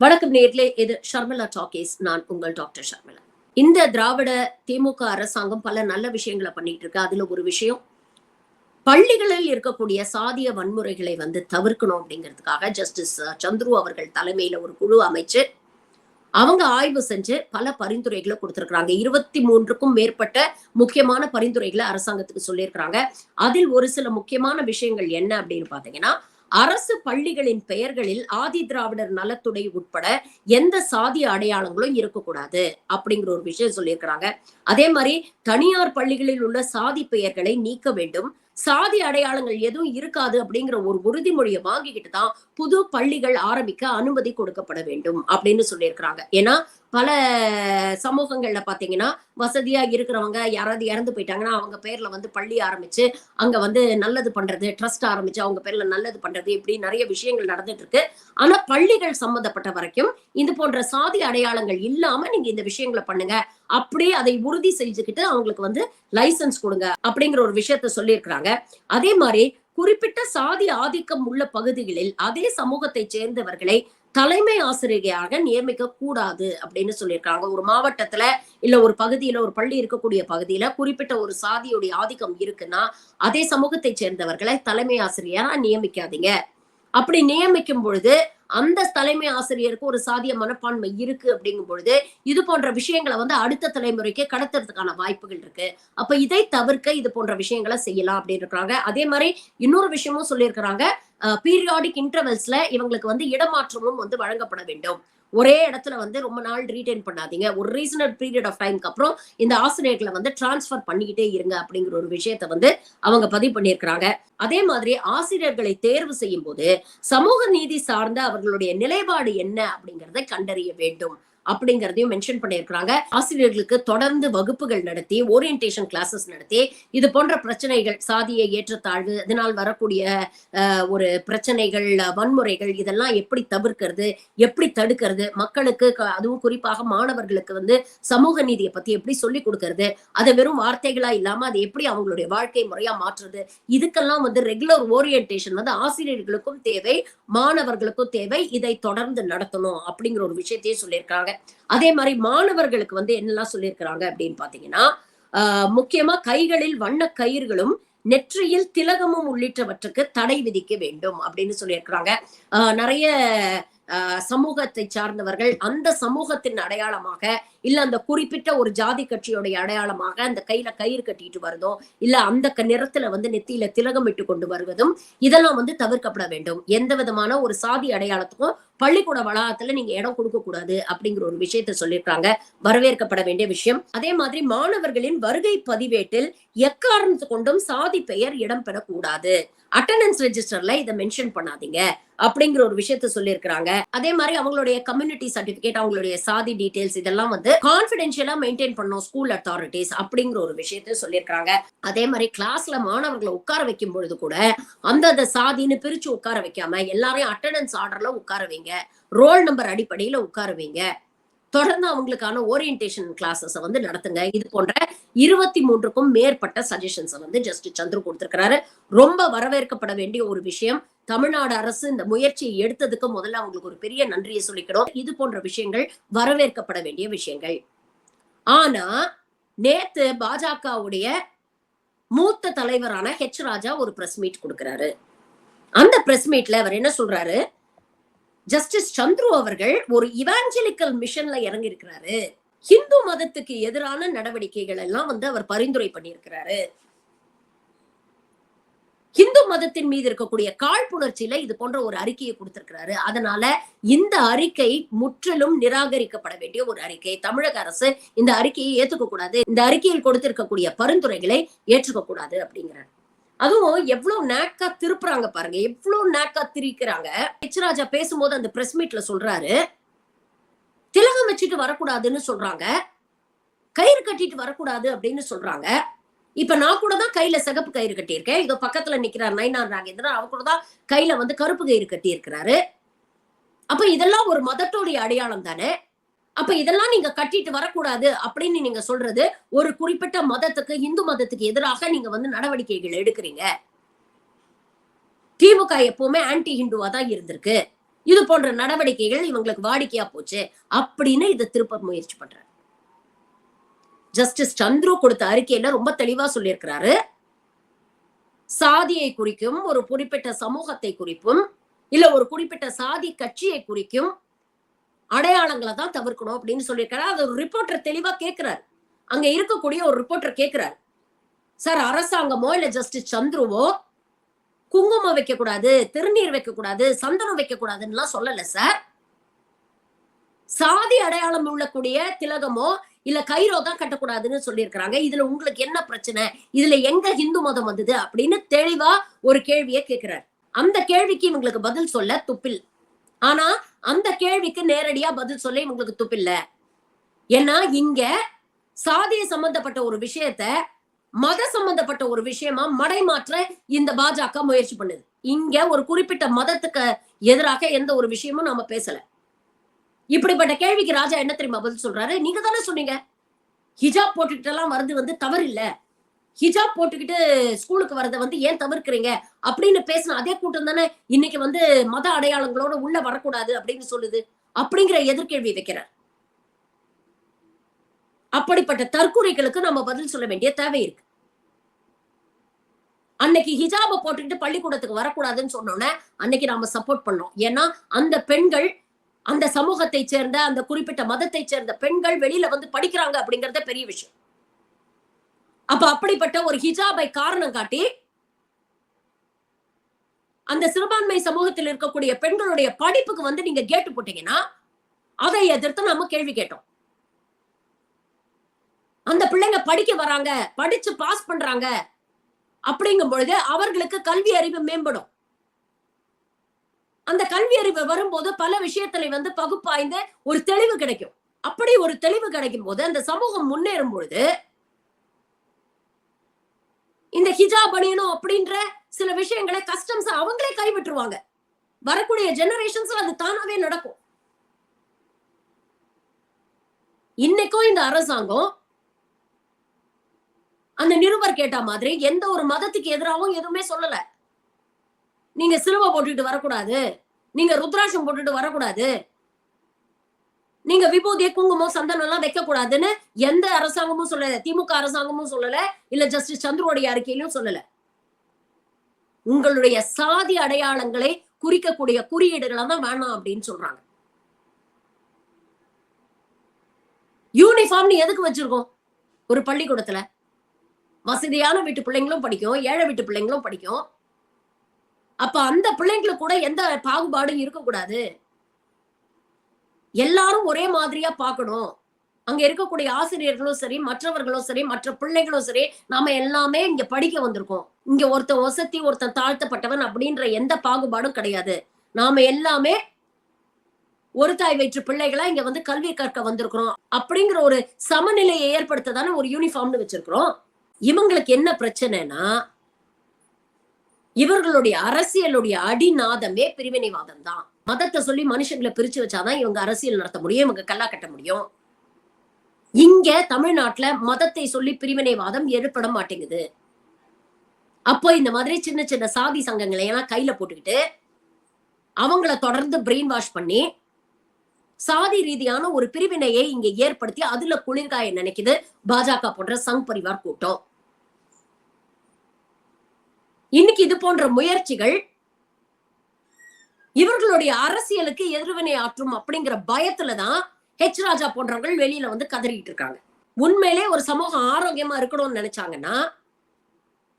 வணக்கம் நேர்களே, இது ஷர்மிளா டாக்கீஸ். நான் உங்கள் டாக்டர் ஷர்மிளா. இந்த திராவிட திமுக அரசாங்கம் பல நல்ல விஷயங்களை பண்ணிட்டு இருக்கு. அதுல ஒரு விஷயம், பள்ளிகளில் இருக்கக்கூடிய சாதிய வன்முறைகளை தவிர்க்கணும் அப்படிங்கிறதுக்காக ஜஸ்டிஸ் சந்துரு அவர்கள் தலைமையில ஒரு குழு அமைச்சு அவங்க ஆய்வு செஞ்சு பல பரிந்துரைகளை கொடுத்திருக்கிறாங்க. 23க்கும் மேற்பட்ட முக்கியமான பரிந்துரைகளை அரசாங்கத்துக்கு சொல்லியிருக்கிறாங்க. அதில் ஒரு சில முக்கியமான விஷயங்கள் என்ன அப்படின்னு பாத்தீங்கன்னா, அரசு பள்ளிகளின் பெயர்களில் ஆதி திராவிடர் நலத்துறை உட்பட எந்த சாதிய அடையாளங்களும் இருக்கக்கூடாது அப்படிங்கிற ஒரு விஷயம் சொல்லியிருக்கிறாங்க. அதே மாதிரி தனியார் பள்ளிகளில் உள்ள சாதி பெயர்களை நீக்க வேண்டும். சாதி அடையாளங்கள் எதுவும் இருக்காது அப்படிங்கிற ஒரு உறுதிமொழியை வாங்கிக்கிட்டு தான் புது பள்ளிகள் ஆரம்பிக்க அனுமதி கொடுக்கப்பட வேண்டும் அப்படின்னு சொல்லியிருக்கிறாங்க. ஏன்னா பல சமூகங்கள்ல பாத்தீங்கன்னா, வசதியா இருக்கிறவங்க யாராவது இறந்து போயிட்டாங்கன்னா அவங்க பேர்ல பள்ளி ஆரம்பிச்சு அங்க நல்லது பண்றது, ட்ரஸ்ட் ஆரம்பிச்சு அவங்க பேர்ல நல்லது பண்றது, இப்படி நிறைய விஷயங்கள் நடந்துட்டு இருக்கு. ஆனா பள்ளிகள் சம்பந்தப்பட்ட வரைக்கும் இது போன்ற சாதி அடையாளங்கள் இல்லாம நீங்க இந்த விஷயங்களை பண்ணுங்க, அப்படியே அதை உறுதி செஞ்சுக்கிட்டு அவங்களுக்கு லைசன்ஸ் கொடுங்க அப்படிங்கிற ஒரு விஷயத்த சொல்லியிருக்கிறாங்க. அதே மாதிரி குறிப்பிட்ட சாதி ஆதிக்கம் உள்ள பகுதிகளில் அதே சமூகத்தை சேர்ந்தவர்களை தலைமை ஆசிரியராக நியமிக்க கூடாது அப்படின்னு சொல்லியிருக்காங்க. ஒரு மாவட்டத்துல இல்ல ஒரு பகுதியில, ஒரு பள்ளி இருக்கக்கூடிய பகுதியில குறிப்பிட்ட ஒரு சாதியுடைய ஆதிக்கம் இருக்குன்னா அதே சமூகத்தை சேர்ந்தவர்களை தலைமை ஆசிரியரா நியமிக்காதீங்க. அப்படி நியமிக்கும் பொழுது அந்த தலைமை ஆசிரியருக்கு ஒரு சாதிய மனப்பான்மை இருக்கு அப்படிங்கும் பொழுது இது போன்ற விஷயங்களை அடுத்த தலைமுறைக்கு கடத்துறதுக்கான வாய்ப்புகள் இருக்கு. அப்ப இதை தவிர்க்க இது போன்ற விஷயங்களை செய்யலாம் அப்படின்னு இருக்காங்க. அதே மாதிரி இன்னொரு விஷயமும் சொல்லியிருக்கிறாங்க, பீரியாடிக் இன்டர்வல்ஸ்ல இவங்களுக்கு இடமாற்றமும் வழங்கப்பட வேண்டும். ஒரே இடத்துல ரொம்ப நாள் ரீடைன் பண்ணாதீங்க. ஒரு ரீசனபிள் பீரியட் ஆஃப் டைம்க்கு அப்புறம் இந்த ஆசிரியர்களை டிரான்ஸ்பர் பண்ணிக்கிட்டே இருங்க அப்படிங்கிற ஒரு விஷயத்த அவங்க பதிவு பண்ணியிருக்கிறாங்க. அதே மாதிரி ஆசிரியர்களை தேர்வு செய்யும் போது சமூக நீதி சார்ந்த அவர்களுடைய நிலைப்பாடு என்ன அப்படிங்கறத கண்டறிய வேண்டும் அப்படிங்கறதையும் மென்ஷன் பண்ணியிருக்கிறாங்க. ஆசிரியர்களுக்கு தொடர்ந்து வகுப்புகள் நடத்தி, ஓரியன்டேஷன் கிளாஸஸ் நடத்தி இது போன்ற பிரச்சனைகள், சாதிய ஏற்றத்தாழ்வு, இதனால் வரக்கூடிய ஒரு பிரச்சனைகள், வன்முறைகள், இதெல்லாம் எப்படி தவிர்க்கிறது, எப்படி தடுக்கிறது, மக்களுக்கு அதுவும் குறிப்பாக மாணவர்களுக்கு சமூக நீதியை பத்தி எப்படி சொல்லிக் கொடுக்கறது, அதை வெறும் வார்த்தைகளா இல்லாம அதை எப்படி அவங்களுடைய வாழ்க்கை முறையா மாற்றுறது, இதுக்கெல்லாம் ரெகுலர் ஓரியன்டேஷன் ஆசிரியர்களுக்கும் தேவை, மாணவர்களுக்கும் தேவை. இதை தொடர்ந்து நடத்தணும் அப்படிங்கிற ஒரு விஷயத்தையும் சொல்லியிருக்காங்க. அதே மாதிரி மாணவர்களுக்கு என்னெல்லாம் சொல்லியிருக்கிறாங்க அப்படின்னு பாத்தீங்கன்னா, முக்கியமா கைகளில் வண்ண கயிறுகளும் நெற்றியில் திலகமும் உள்ளிட்டவற்றுக்கு தடை விதிக்க வேண்டும் அப்படின்னு சொல்லியிருக்கிறாங்க. நிறைய சமூகத்தை சார்ந்தவர்கள் அந்த சமூகத்தின் அடையாளமாக இல்ல அந்த குறிப்பிட்ட ஒரு ஜாதி கட்சியோடைய அடையாளமாக அந்த கையில கயிறு கட்டிட்டு வருதோ இல்ல அந்த நிறத்துல நெத்தியில திலகம் இட்டு கொண்டு வருவதும் இதெல்லாம் தவிர்க்கப்பட வேண்டும். எந்த விதமான ஒரு சாதி அடையாளத்துக்கும் பள்ளிக்கூட வளாகத்துல நீங்க இடம் கொடுக்க கூடாது அப்படிங்கிற ஒரு விஷயத்த சொல்லியிருக்காங்க. வரவேற்கப்பட வேண்டிய விஷயம். அதே மாதிரி மாணவர்களின் வருகை பதிவேட்டில் எக்காரணத்து கொண்டும் சாதி பெயர் இடம்பெறக்கூடாது. அட்டெண்டன்ஸ் ரெஜிஸ்டர்ல இதை மென்ஷன் பண்ணாதீங்க அப்படிங்கிற ஒரு விஷயத்த சொல்லியிருக்கிறாங்க. அதே மாதிரி அவங்களுடைய கம்யூனிட்டி சர்டிபிகேட், அவங்களுடைய சாதி டீடைல்ஸ் இதெல்லாம் கான்பிடென்ஷியலா மெயின்டைன் பண்ணும் ஸ்கூல் அத்தாரிட்டிஸ் அப்படிங்கிற ஒரு விஷயத்த சொல்லியிருக்காங்க. அதே மாதிரி கிளாஸ்ல மாணவர்களை உட்கார வைக்கும் பொழுது கூட அந்த சாதின்னு பிரிச்சு உட்கார வைக்காம எல்லாரையும் அட்டெண்டன்ஸ் ஆர்டர்ல உட்கார வைங்க, ரோல் நம்பர் அடிப்படையில உட்கார வைங்க, தொடர்ந்து அவங்களுக்கான ஓரியன்டேஷன் கிளாஸஸ் நடத்துங்க. இது போன்ற 23க்கும் மேற்பட்ட சஜஷன்ஸ் ஜஸ்டிஸ் சந்துரு கொடுத்திருக்கிறாரு. ரொம்ப வரவேற்கப்பட வேண்டிய ஒரு விஷயம். தமிழ்நாடு அரசு இந்த முயற்சியை எடுத்ததுக்கு முதல்ல அவங்களுக்கு ஒரு பெரிய நன்றியை சொல்லிக்கிறோம். இது போன்ற விஷயங்கள் வரவேற்கப்பட வேண்டிய விஷயங்கள். ஆனா நேத்து பாஜகவுடைய மூத்த தலைவரான ஹெச் ராஜா ஒரு பிரஸ் மீட் கொடுக்கிறாரு. அந்த பிரஸ் மீட்ல அவர் என்ன சொல்றாரு, ஜஸ்டிஸ் சந்துரு அவர்கள் ஒரு இவாஞ்சலிக்கல் மிஷன்ல இறங்கி இருக்கிறாரு. ஹிந்து மதத்துக்கு எதிரான நடவடிக்கைகள் எல்லாம் அவர் பரிந்துரை பண்ணியிருக்கிறாரு. ஹிந்து மதத்தின் மீது இருக்கக்கூடிய காழ்ப்புணர்ச்சியில இது போன்ற ஒரு அறிக்கையை கொடுத்திருக்கிறாரு. அதனால இந்த அறிக்கை முற்றிலும் நிராகரிக்கப்பட வேண்டிய ஒரு அறிக்கை. தமிழக அரசு இந்த அறிக்கையை ஏத்துக்க கூடாது, இந்த அறிக்கையில் கொடுத்திருக்கக்கூடிய பரிந்துரைகளை ஏற்றுக்க கூடாது அப்படிங்கிறார். அதுவும் எவ்வளவு நேக்கா திருப்புறாங்க பாருங்க, எவ்வளவு நேக்கா திரிக்கிறாங்க. ஹெச் ராஜா பேசும்போது அந்த பிரஸ் மீட்ல சொல்றாரு, திலகம் வச்சுட்டு வரக்கூடாதுன்னு சொல்றாங்க, கயிறு கட்டிட்டு வரக்கூடாது அப்படின்னு சொல்றாங்க. இப்ப நான் கூட தான் கையில சிகப்பு கயிறு கட்டியிருக்கேன். இதோ பக்கத்துல நிக்கிறார் நயினார் நாகேந்திரன், அவர் கூட தான் கையில கருப்பு கயிறு கட்டி இருக்கிறாரு. அப்ப இதெல்லாம் ஒரு மதத்தோடைய அடையாளம் தானே. அப்ப இதெல்லாம் நீங்க கட்டிட்டு வரக்கூடாது அப்படின்னு நீங்க சொல்றது ஒரு குறிப்பிட்ட மதத்துக்கு, இந்து மதத்துக்கு எதிராக நீங்க நடவடிக்கைகள் எடுக்கிறீங்க. திமுக எப்பவுமே ஆன்டி ஹிந்துவா தான் இருந்திருக்கு. இது போன்ற நடவடிக்கைகள் இவங்களுக்கு வாடிக்கையா போச்சு அப்படின்னு இதை திருப்ப முயற்சி பண்றாரு. ஜஸ்டிஸ் சந்துரு கொடுத்த அறிக்கையில ரொம்ப தெளிவா சொல்லியிருக்கிறாரு. சாதியை குறிக்கும், ஒரு குறிப்பிட்ட சமூகத்தை குறிப்பும், இல்ல ஒரு குறிப்பிட்ட சாதி கட்சியை குறிக்கும் அடையாளங்களை தான் தவிர்க்கணும் அப்படின்னு சொல்லியிருக்காரு. அது ஒரு ரிப்போர்ட்டர் தெளிவா கேட்கிறாரு. அங்க இருக்கக்கூடிய ஒரு ரிப்போர்ட்டர் கேட்கிறாரு, சார் அரசாங்கமோ இல்ல ஜஸ்டிஸ் சந்துருவோ குங்குமம் வைக்க கூடாது, திருநீர் வைக்க கூடாது, சந்தனம் வைக்க கூடாதுன்னு சொல்லல சார். சாதி அடையாளம் உள்ளக்கூடிய திலகமோ இல்ல கைரோ தான் கட்டக்கூடாதுன்னு சொல்லியிருக்கிறாங்க. இதுல உங்களுக்கு என்ன பிரச்சனை, இதுல எங்க இந்து மதம் வந்தது அப்படின்னு தெளிவா ஒரு கேள்வியை கேட்கிறார். அந்த கேள்விக்கு இவங்களுக்கு பதில் சொல்ல துப்பில். ஆனா அந்த கேள்விக்கு நேரடியா பதில் சொல்ல இவங்களுக்கு துப்பில்ல. ஏன்னா இங்க சாதிய சம்பந்தப்பட்ட ஒரு விஷயத்த மத சம்பந்தப்பட்ட ஒரு விஷயமா மடைமாற்ற இந்த பாஜக முயற்சி பண்ணுது. இங்க ஒரு குறிப்பிட்ட மதத்துக்கு எதிராக எந்த ஒரு விஷயமும் நாம பேசல. இப்படிப்பட்ட கேள்விக்கு ராஜா என்ன தெரியுமா பதில் சொல்றாரு, நீங்க தானே சொன்னீங்க ஹிஜாப் போட்டுக்கிட்டு எல்லாம் வருது தவறு இல்ல, ஹிஜாப் போட்டுக்கிட்டு ஸ்கூலுக்கு வரத ஏன் தவிர்க்கிறீங்க அப்படின்னு பேசின அதே கூட்டம் தானே இன்னைக்கு மத அடையாளங்களோட உள்ள வரக்கூடாது அப்படின்னு சொல்லுது அப்படிங்கிற எதிர்கேள்வி வைக்கிறார். அப்படிப்பட்ட தற்கொலைகளுக்கு நம்ம பதில் சொல்ல வேண்டிய தேவை இருக்கு. அன்னைக்கு ஹிஜாப போட்டுக்கிட்டு பள்ளிக்கூடத்துக்கு வரக்கூடாதுன்னு சொன்னோன்னே அன்னைக்கு நாம சப்போர்ட் பண்ணோம். ஏன்னா அந்த பெண்கள், அந்த சமூகத்தை சேர்ந்த, அந்த குறிப்பிட்ட மதத்தை சேர்ந்த பெண்கள் வெளியில படிக்கிறாங்க அப்படிங்கறத பெரிய விஷயம். அப்ப அப்படிப்பட்ட ஒரு ஹிஜாபை காரணம் காட்டி அந்த சிறுபான்மை சமூகத்தில் இருக்கக்கூடிய பெண்களுடைய படிப்புக்கு நீங்க கேட்டு போட்டீங்கன்னா அதை எதிர்த்து நம்ம கேள்வி கேட்டோம். அந்த பிள்ளைங்க படிக்க வராங்க, படிச்சு பாஸ் பண்றாங்க அப்படிங்கும் பொழுது அவர்களுக்கு கல்வி அறிவு மேம்படும். அந்த கல்வி அறிவு வரும்போது பல விஷயத்துல பகுப்பாய்ந்து ஒரு தெளிவு கிடைக்கும். அப்படி ஒரு தெளிவு கிடைக்கும் போது அந்த சமூகம் முன்னேறும் பொழுது இந்த ஹிஜாப் அணியணும் அப்படின்ற சில விஷயங்களை கஸ்டம்ஸ் அவங்களே கைவிட்டுருவாங்க. வரக்கூடிய ஜெனரேஷன்ஸ் அது தானாவே நடக்கும். இன்னைக்கும் இந்த அரசாங்கம் அந்த நிருபர் கேட்ட மாதிரி எந்த ஒரு மதத்துக்கு எதிராகவும் எதுவுமே சொல்லல. நீங்க சிலுவை போட்டுட்டு வரக்கூடாது, நீங்க ருத்ராட்சம் போட்டுட்டு வரக்கூடாது, நீங்க விபூதிய குங்குமம் சந்தனம் எல்லாம் வைக்க கூடாதுன்னு எந்த அரசாங்கமும் சொல்லல. திமுக அரசாங்கமும் சொல்லல, இல்ல ஜஸ்டிஸ் சந்துருடைய அறிக்கையிலும் சொல்லல. உங்களுடைய சாதி அடையாளங்களை குறிக்கக்கூடிய குறியீடுகளை தான் வேணாம் அப்படின்னு சொல்றாங்க. யூனிஃபார்ம் எதுக்கு வச்சிருக்கோம்? ஒரு பள்ளிக்கூடத்துல வசதியான வீட்டு பிள்ளைங்களும் படிக்கும், ஏழை வீட்டு பிள்ளைங்களும் படிக்கும். அப்ப அந்த பிள்ளைங்களுக்கு கூட எந்த பாகுபாடும் இருக்கக்கூடாது. எல்லாரும் ஒரே மாதிரியா பார்க்கணும். அங்க இருக்கக்கூடிய ஆசிரியர்களும் சரி, மற்றவர்களும் சரி, மற்ற பிள்ளைகளும் சரி, நாம எல்லாமே இங்க படிக்க வந்திருக்கோம். இங்க ஒருத்தன் வசதி, ஒருத்தன் தாழ்த்தப்பட்டவன் அப்படின்ற எந்த பாகுபாடும் கிடையாது. நாம எல்லாமே ஒரு தாய் வயிற்று பிள்ளைகளா இங்க கல்வி கற்க வந்திருக்கிறோம் அப்படிங்கிற ஒரு சமநிலையை ஏற்படுத்ததானே ஒரு யூனிஃபார்ம்னு வச்சிருக்கிறோம். இவங்களுக்கு என்ன பிரச்சனைனா, இவர்களுடைய அரசியலுடைய அடிநாதமே பிரிவினைவாதம் தான். மதத்தை சொல்லி மனுஷங்களை பிரிச்சு வச்சாதான் இவங்க அரசியல் நடத்த முடியும், இவங்க கல்லா கட்ட முடியும். இங்க தமிழ்நாட்டுல மதத்தை சொல்லி பிரிவினைவாதம் ஏற்பட மாட்டேங்குது. அப்போ இந்த மாதிரி சின்ன சின்ன சாதி சங்கங்களை எல்லாம் கையில போட்டுக்கிட்டு அவங்கள தொடர்ந்து பிரெயின் வாஷ் பண்ணி சாதி ரீதியான ஒரு பிரிவினையை இங்க ஏற்படுத்தி அதுல குளிர்காய நினைக்குது பாஜக போன்ற சங் பரிவார் கூட்டம். இன்னைக்கு இது போன்ற முயற்சிகள் இவர்களுடைய அரசியலுக்கு எதிர்வினை ஆற்றும் அப்படிங்கிற பயத்துலதான் ஹெச் ராஜா போன்றவர்கள் வெளியில கதறிட்டு இருக்காங்க. உண்மையிலே ஒரு சமூகம் ஆரோக்கியமா இருக்கணும்னு நினைச்சாங்கன்னா,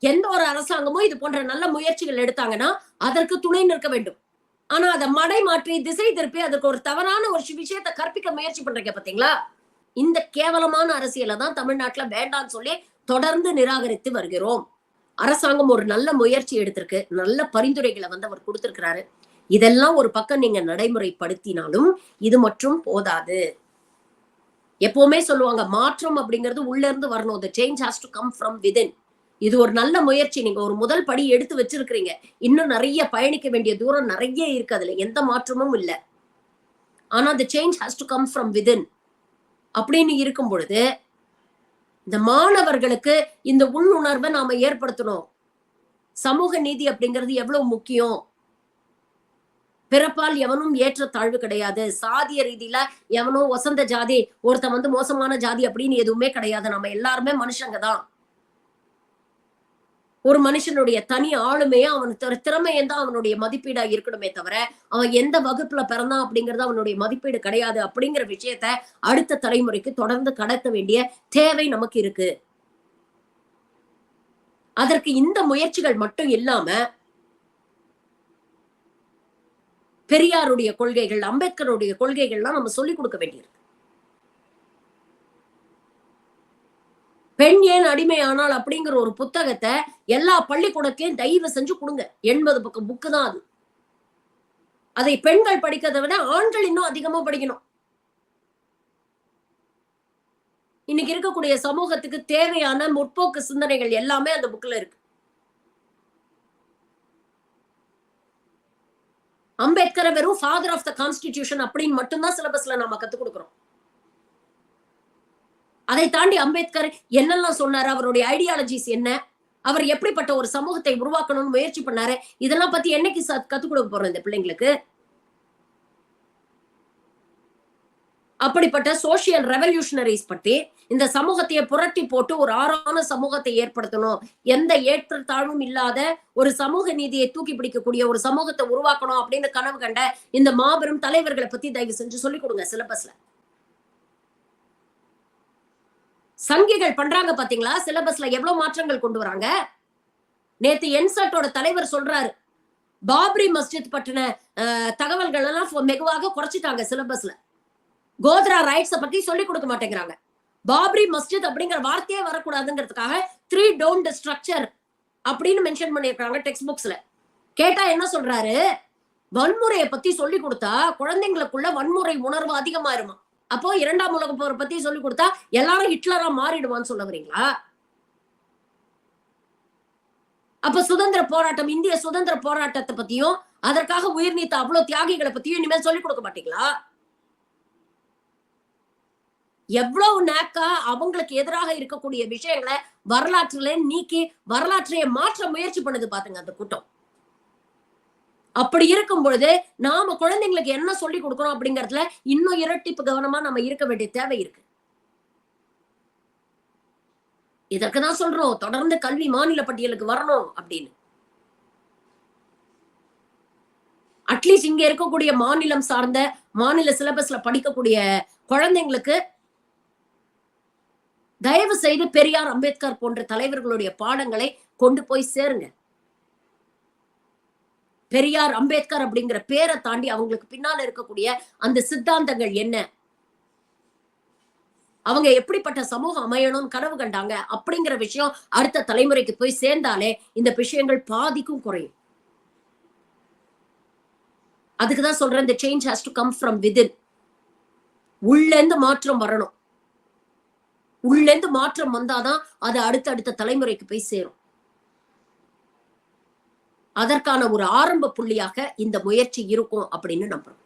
எந்த ஒரு அரசாங்கமும் இது போன்ற நல்ல முயற்சிகள் எடுத்தாங்கன்னா அதற்கு துணை நிற்க வேண்டும். ஆனா அதை மடை மாற்றி திசை திருப்பி அதுக்கு ஒரு தவறான ஒரு விஷயத்தை கற்பிக்க முயற்சி பண்றீங்க பாத்தீங்களா? இந்த கேவலமான அரசியலை தான் தமிழ்நாட்டுல வேண்டாம்னு சொல்லி தொடர்ந்து நிராகரித்து வருகிறோம். அரசாங்கம் ஒரு நல்ல முயற்சி எடுத்திருக்கு, நல்ல பரிந்துரைகளை அவர் கொடுத்திருக்கிறாரு. இதெல்லாம் ஒரு பக்கம் நீங்க நடைமுறைப்படுத்தினாலும் இது மட்டும் போதாது. எப்பவுமே சொல்லுவாங்க, மாற்றம் அப்படிங்கிறது உள்ள இருந்து வரணும். The change has to come from within. இது ஒரு நல்ல முயற்சி. நீங்க ஒரு முதல் படி எடுத்து வச்சிருக்கிறீங்க. இன்னும் நிறைய பயணிக்க வேண்டிய தூரம் நிறைய இருக்கு, அதுல எந்த மாற்றமும் இல்ல. ஆனா the change has to come from within அப்படின்னு இருக்கும் பொழுது இந்த மாணவர்களுக்கு இந்த உள்ளுணர்வை நாம ஏற்படுத்தணும். சமூக நீதி அப்படிங்கிறது எவ்வளவு முக்கியம், பிறப்பால் எவனும் ஏற்ற தாழ்வு கிடையாது. சாதிய ரீதியில எவனும் வசந்த ஜாதி, ஒருத்தன் வந்து மோசமான ஜாதி அப்படின்னு எதுவுமே கிடையாது. நம்ம எல்லாருமே மனுஷங்க தான். ஒரு மனுஷனுடைய தனி ஆளுமையா அவன் திறமையும் தான் அவனுடைய மதிப்பீடா இருக்கணுமே தவிர, அவன் எந்த வகுப்புல பிறந்தான் அப்படிங்கிறது அவனுடைய மதிப்பீடு கிடையாது அப்படிங்கிற விஷயத்த அடுத்த தலைமுறைக்கு தொடர்ந்து கடத்த வேண்டிய தேவை நமக்கு இருக்கு. அதற்கு இந்த முயற்சிகள் மட்டும் இல்லாம பெரியாருடைய கொள்கைகள், அம்பேத்கருடைய கொள்கைகள்லாம் நம்ம சொல்லிக் கொடுக்க வேண்டியிருக்கு. பெண் ஏன் அடிமையானால் அப்படிங்கிற ஒரு புத்தகத்தை எல்லா பள்ளிக்கூடத்திலையும் தயவு செஞ்சு கொடுங்க. 80 பக்கம் புக்கு தான் அது. அதை பெண்கள் படிக்கிறதை விட ஆண்கள் இன்னும் அதிகமா படிக்கணும். இன்னைக்கு இருக்கக்கூடிய சமூகத்துக்கு தேவையான முற்போக்கு சிந்தனைகள் எல்லாமே அந்த புக்ல இருக்கு. அம்பேத்கரை வெறும் ஃபாதர் ஆஃப் த கான்ஸ்டிடியூஷன் அப்படின்னு மட்டும்தான் சிலபஸ்ல நம்ம கத்துக் கொடுக்கிறோம். அதை தாண்டி அம்பேத்கர் என்னெல்லாம் சொன்னாரு, அவருடைய ஐடியாலஜிஸ் என்ன, அவர் எப்படிப்பட்ட ஒரு சமூகத்தை உருவாக்கணும்னு முயற்சி பண்ணாரு, இதெல்லாம் பத்தி என்னைக்கு கத்துக் கொடுக்க போறோம் இந்த பிள்ளைங்களுக்கு? அப்படிப்பட்ட சோசியல் ரெவல்யூஷனரிஸ் பத்தி இந்த சமூகத்தையே புரட்டி போட்டு ஒரு ஆறான சமூகத்தை ஏற்படுத்தணும், எந்த ஏற்றத்தாழ்வும் இல்லாத ஒரு சமூக நீதியை தூக்கி பிடிக்கக்கூடிய ஒரு சமூகத்தை உருவாக்கணும் அப்படின்னு கனவு கண்ட இந்த மாபெரும் தலைவர்களை பத்தி தயவு செஞ்சு சொல்லிக் கொடுங்க சிலபஸ்ல. சங்கிகள் பண்றாங்க பாத்தீங்களா, சிலபஸ்ல எவ்வளவு மாற்றங்கள் கொண்டு வராங்க. நேத்து என்சட்டோட தலைவர் சொல்றாரு, பாப்ரி மஸ்ஜித் பற்றின தகவல்கள் எல்லாம் வெகுவாக குறைச்சிட்டாங்க சிலபஸ்ல. கோத்ரா ரைட்ஸ பத்தி சொல்லிக் கொடுக்க மாட்டேங்கிறாங்க. பாப்ரி மஸ்ஜித் அப்படிங்கிற வார்த்தையே வரக்கூடாதுங்கிறதுக்காக 3 டோன்ட் ஸ்ட்ரக்சர் அப்படின்னு மென்ஷன் பண்ணிருக்காங்க டெக்ஸ்ட் புக்ஸ்ல. கேட்டா என்ன சொல்றாரு, வன்முறையை பத்தி சொல்லி கொடுத்தா குழந்தைங்களுக்குள்ள வன்முறை உணர்வு அதிகமாயிருமா, அப்போ 2ஆம் உலக போரை பத்தி சொல்லி கொடுத்தா எல்லாரும் ஹிட்லரா மாறிடுவான்னு சொல்ல வரீங்களா? அப்ப சுதந்திர போராட்டம், இந்திய சுதந்திர போராட்டத்தை பத்தியும் அதற்காக உயிர் நீத்த அவ்வளவு தியாகிகளை பத்தியும் இனிமேல் சொல்லிக் கொடுக்க மாட்டீங்களா? எவ்வளவு நாக்கா அவங்களுக்கு எதிராக இருக்கக்கூடிய விஷயங்களை வரலாற்றுல நீக்கி வரலாற்றையே மாற்ற முயற்சி பண்ணுது பாத்துங்க அந்த கூட்டம். அப்படி இருக்கும் பொழுது நாம குழந்தைங்களுக்கு என்ன சொல்லி கொடுக்கணும் அப்படிங்கறதுல இன்னும் இரட்டிப்பு கவனமா நம்ம இருக்க வேண்டிய தேவை இருக்கு. இதற்குதான் சொல்றோம் தொடர்ந்து கல்வி மாநில பட்டியலுக்கு வரணும் அப்படின்னு. அட்லீஸ்ட் இங்க இருக்கக்கூடிய மாநிலம் சார்ந்த மாநில சிலபஸ்ல படிக்கக்கூடிய குழந்தைங்களுக்கு தயவு செய்து பெரியார், அம்பேத்கர் போன்ற தலைவர்களுடைய பாடங்களை கொண்டு போய் சேருங்க. பெரியார், அம்பேத்கர் அப்படிங்கிற பேரை தாண்டி அவங்களுக்கு பின்னால இருக்கக்கூடிய அந்த சித்தாந்தங்கள் என்ன, அவங்க எப்படிப்பட்ட சமூகம் அமையணும்னு கனவு கண்டாங்க அப்படிங்கிற விஷயம் அடுத்த தலைமுறைக்கு போய் சேர்ந்தாலே இந்த விஷயங்கள் பாதிக்கும் குறையும். அதுக்குதான் சொல்றேன், இந்த change has to come from within. உள்ள இருந்து மாற்றம் வரணும். உள்ள இருந்து மாற்றம் வந்தாதான் அது அடுத்த தலைமுறைக்கு போய் சேரும். அதற்கான ஒரு ஆரம்ப புள்ளியாக இந்த முயற்சி இருக்கும் அப்படின்னு நம்புறோம்.